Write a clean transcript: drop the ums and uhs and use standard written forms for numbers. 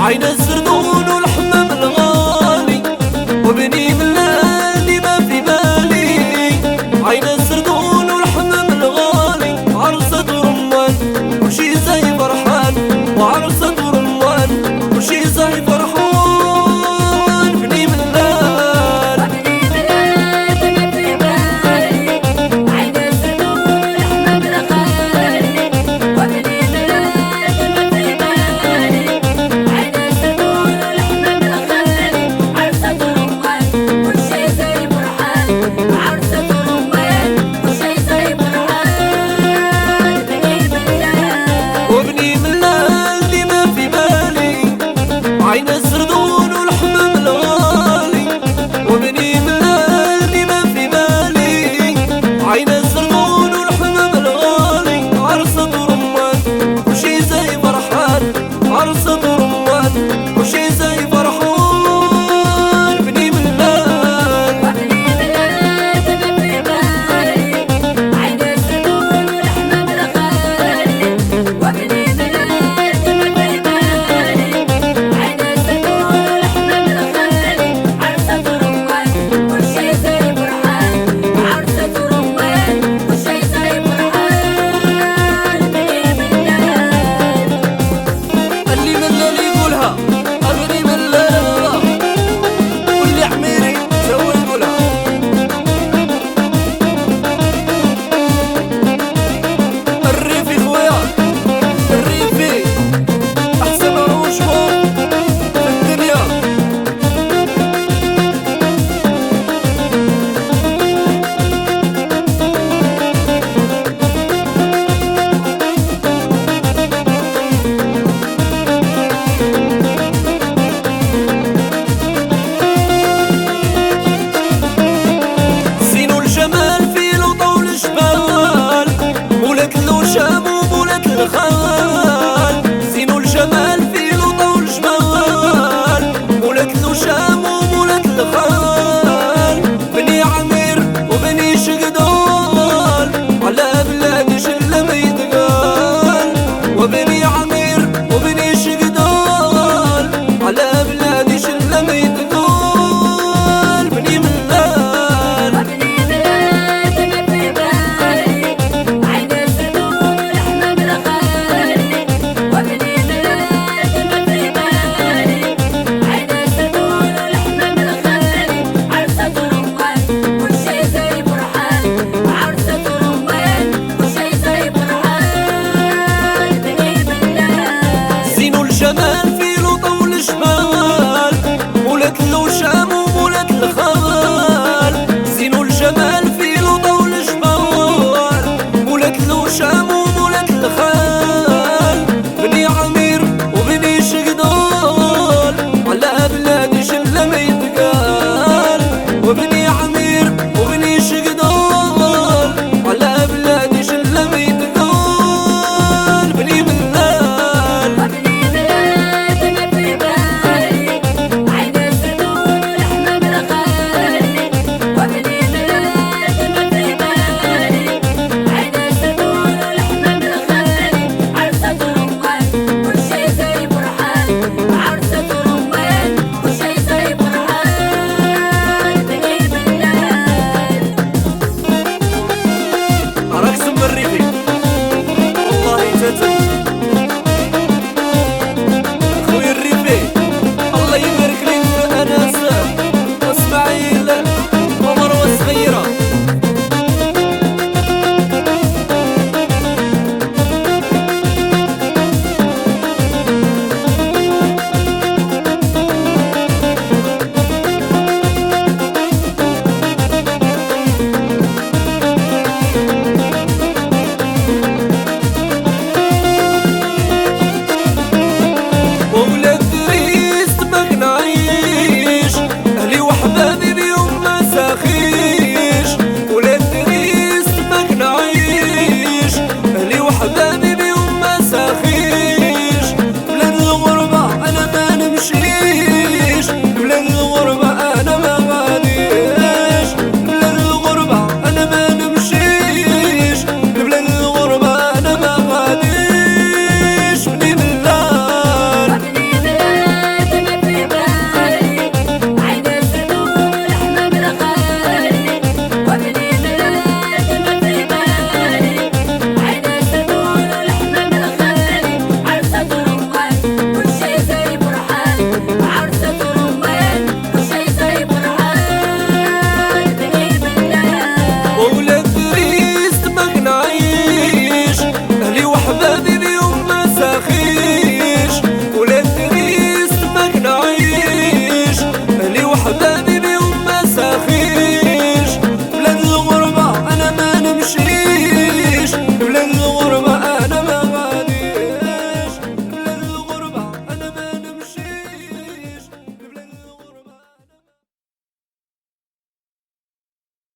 عين الزردون والحمام الغالي وبني ملالي ما في بالي. عين الزردون والحمام الغالي عرسة رمان وشي زي فرحان، وعرسة رمان وشي زي فرحان. بني ملال وبني ملال ما في بالي. عين الزردون والحمام الغالي وبني ملال ما في بالي. عين الزردون والحمام الغالي عرسة رمان وشي زي فرحان، عرسة رمان وشي زي فرحان. بني ملال وبني ملال دي ما في بالي. عين الزردون والحمام الغالي وبني ملال دي ما في بالي. عين الزردون والحمام الغالي عرسة رمان وشي زي فرحان، عرسة رمان وشي زي فرحان. بني ملال وبني ملال ما في بالي. عين الزردون والحمام الغالي وبني ملال ما في بالي. عين الزردون والحمام الغالي عرسة رمان وشي زي فرحان، عرسة رمان وشي زي فرحان. بني ملال اللي ملال يقولها أغني ملال الله، واللي عميري سوي يقولها. الريفي خويا الريفي أحسن عروشكم في الدنيا. زين الجمال في لوطا والجبال، مولات الوشام ومولات الخال.